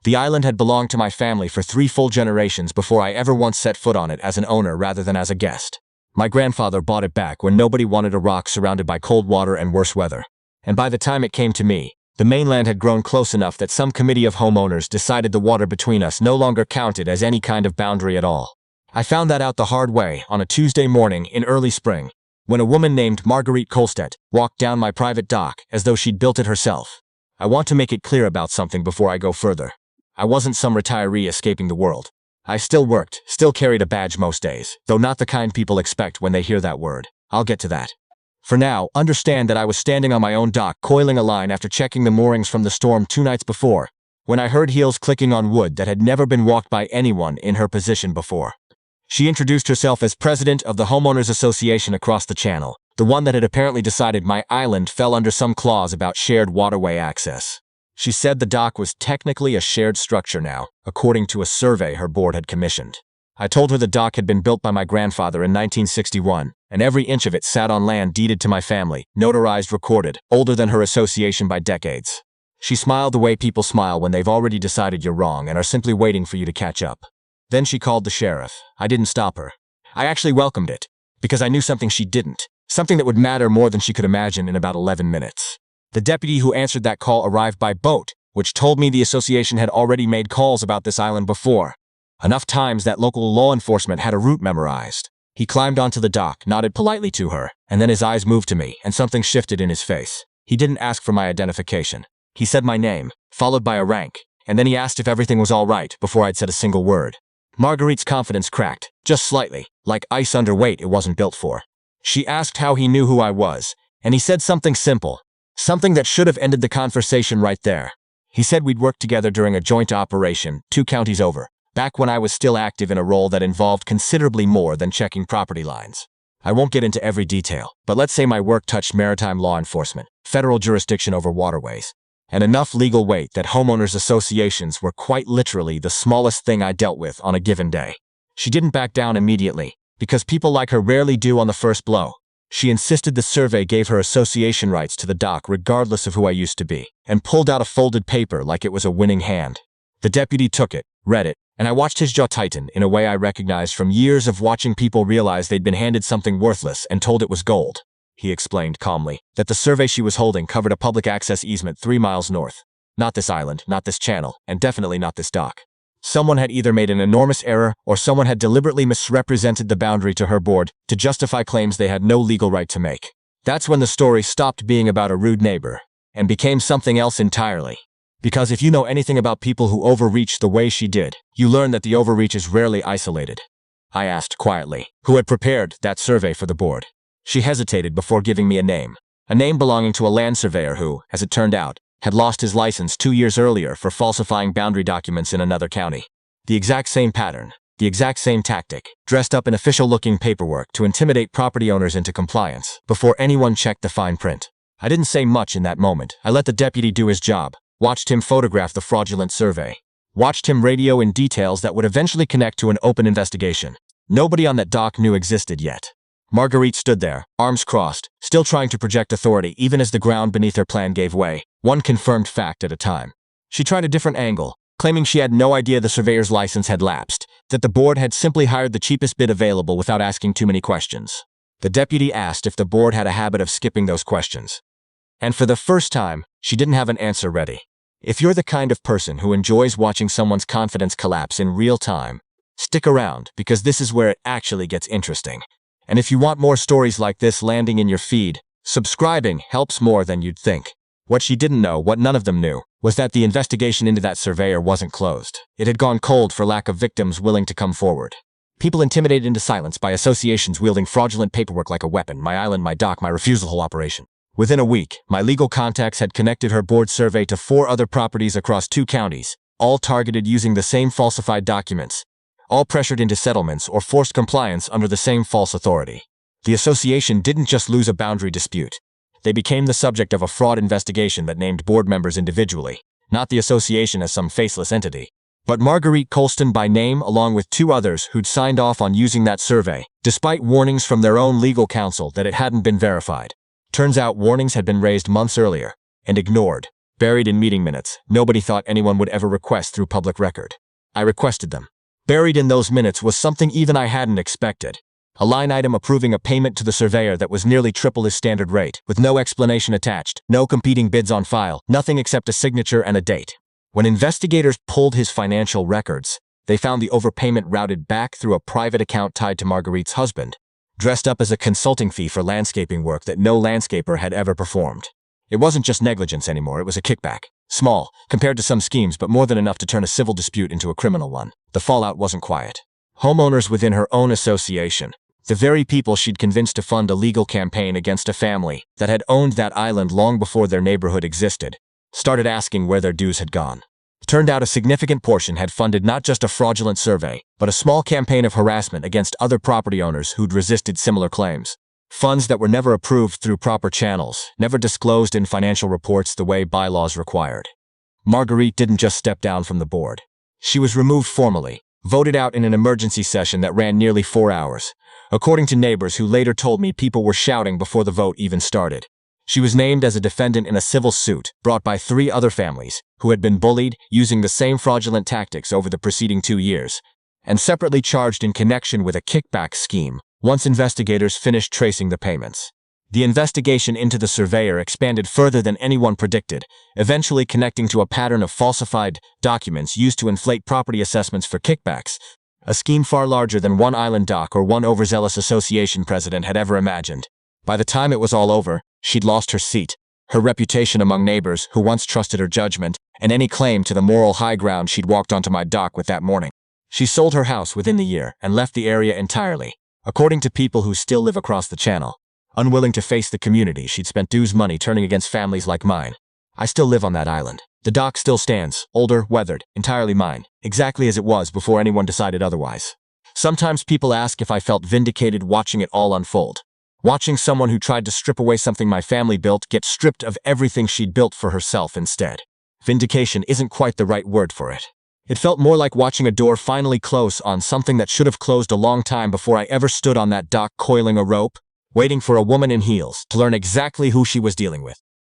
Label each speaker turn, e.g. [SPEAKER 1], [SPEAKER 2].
[SPEAKER 1] The island had belonged to my family for 3 full generations before I ever once set foot on it as an owner rather than as a guest. My grandfather bought it back when nobody wanted a rock surrounded by cold water and worse weather. And by the time it came to me, the mainland had grown close enough that some committee of homeowners decided the water between us no longer counted as any kind of boundary at all. I found that out the hard way on a Tuesday morning in early spring, when a woman named Marguerite Kolstedt walked down my private dock as though she'd built it herself. I want to make it clear about something before I go further. I wasn't some retiree escaping the world. I still worked, still carried a badge most days, though not the kind people expect when they hear that word. I'll get to that. For now, understand that I was standing on my own dock coiling a line after checking the moorings from the storm 2 nights before, when I heard heels clicking on wood that had never been walked by anyone in her position before. She introduced herself as president of the Homeowners Association across the channel, the one that had apparently decided my island fell under some clause about shared waterway access. She said the dock was technically a shared structure now, according to a survey her board had commissioned. I told her the dock had been built by my grandfather in 1961, and every inch of it sat on land deeded to my family, notarized, recorded, older than her association by decades. She smiled the way people smile when they've already decided you're wrong and are simply waiting for you to catch up. Then she called the sheriff. I didn't stop her. I actually welcomed it, because I knew something she didn't, something that would matter more than she could imagine in about 11 minutes. The deputy who answered that call arrived by boat, which told me the association had already made calls about this island before. Enough times that local law enforcement had a route memorized. He climbed onto the dock, nodded politely to her, and then his eyes moved to me, and something shifted in his face. He didn't ask for my identification. He said my name, followed by a rank, and then he asked if everything was all right before I'd said a single word. Marguerite's confidence cracked, just slightly, like ice underweight it wasn't built for. She asked how he knew who I was, and he said something simple. Something that should have ended the conversation right there. He said we'd worked together during a joint operation, 2 counties over, back when I was still active in a role that involved considerably more than checking property lines. I won't get into every detail, but let's say my work touched maritime law enforcement, federal jurisdiction over waterways, and enough legal weight that homeowners associations were quite literally the smallest thing I dealt with on a given day. She didn't back down immediately, because people like her rarely do on the first blow. She insisted the survey gave her association rights to the dock regardless of who I used to be, and pulled out a folded paper like it was a winning hand. The deputy took it, read it, and I watched his jaw tighten in a way I recognized from years of watching people realize they'd been handed something worthless and told it was gold. He explained calmly that the survey she was holding covered a public access easement 3 miles north. Not this island, not this channel, and definitely not this dock. Someone had either made an enormous error or someone had deliberately misrepresented the boundary to her board to justify claims they had no legal right to make. That's when the story stopped being about a rude neighbor and became something else entirely. Because if you know anything about people who overreach the way she did, you learn that the overreach is rarely isolated. I asked quietly, who had prepared that survey for the board. She hesitated before giving me a name belonging to a land surveyor who, as it turned out, had lost his license 2 years earlier for falsifying boundary documents in another county. The exact same pattern, the exact same tactic, dressed up in official-looking paperwork to intimidate property owners into compliance before anyone checked the fine print. I didn't say much in that moment. I let the deputy do his job, watched him photograph the fraudulent survey, watched him radio in details that would eventually connect to an open investigation. Nobody on that dock knew existed yet. Marguerite stood there, arms crossed, still trying to project authority even as the ground beneath her plan gave way, one confirmed fact at a time. She tried a different angle, claiming she had no idea the surveyor's license had lapsed, that the board had simply hired the cheapest bid available without asking too many questions. The deputy asked if the board had a habit of skipping those questions. And for the first time, she didn't have an answer ready. If you're the kind of person who enjoys watching someone's confidence collapse in real time, stick around because this is where it actually gets interesting. And if you want more stories like this landing in your feed, subscribing helps more than you'd think. What she didn't know, what none of them knew, was that the investigation into that surveyor wasn't closed. It had gone cold for lack of victims willing to come forward. People intimidated into silence by associations wielding fraudulent paperwork like a weapon, my island, my dock, my refusal whole operation. Within a week, my legal contacts had connected her board survey to 4 other properties across 2 counties, all targeted using the same falsified documents, all pressured into settlements or forced compliance under the same false authority. The association didn't just lose a boundary dispute. They became the subject of a fraud investigation that named board members individually, not the association as some faceless entity, but Marguerite Colston by name along with 2 others who'd signed off on using that survey, despite warnings from their own legal counsel that it hadn't been verified. Turns out warnings had been raised months earlier and ignored. Buried in meeting minutes, nobody thought anyone would ever request through public record. I requested them. Buried in those minutes was something even I hadn't expected. A line item approving a payment to the surveyor that was nearly triple his standard rate, with no explanation attached, no competing bids on file, nothing except a signature and a date. When investigators pulled his financial records, they found the overpayment routed back through a private account tied to Marguerite's husband, dressed up as a consulting fee for landscaping work that no landscaper had ever performed. It wasn't just negligence anymore, it was a kickback. Small, compared to some schemes, but more than enough to turn a civil dispute into a criminal one. The fallout wasn't quiet. Homeowners within her own association, the very people she'd convinced to fund a legal campaign against a family that had owned that island long before their neighborhood existed, started asking where their dues had gone. It turned out a significant portion had funded not just a fraudulent survey, but a small campaign of harassment against other property owners who'd resisted similar claims. Funds that were never approved through proper channels, never disclosed in financial reports the way bylaws required. Marguerite didn't just step down from the board. She was removed formally, voted out in an emergency session that ran nearly 4 hours. According to neighbors who later told me people were shouting before the vote even started. She was named as a defendant in a civil suit brought by 3 other families who had been bullied using the same fraudulent tactics over the preceding 2 years, and separately charged in connection with a kickback scheme once investigators finished tracing the payments. The investigation into the surveyor expanded further than anyone predicted, eventually connecting to a pattern of falsified documents used to inflate property assessments for kickbacks, a scheme far larger than one island dock or one overzealous association president had ever imagined. By the time it was all over, she'd lost her seat, her reputation among neighbors who once trusted her judgment, and any claim to the moral high ground she'd walked onto my dock with that morning. She sold her house within the year and left the area entirely, according to people who still live across the channel. Unwilling to face the community she'd spent dues money turning against families like mine. I still live on that island. The dock still stands, older, weathered, entirely mine, exactly as it was before anyone decided otherwise. Sometimes people ask if I felt vindicated watching it all unfold. Watching someone who tried to strip away something my family built get stripped of everything she'd built for herself instead. Vindication isn't quite the right word for it. It felt more like watching a door finally close on something that should have closed a long time before I ever stood on that dock coiling a rope, waiting for a woman in heels to learn exactly who she was dealing with.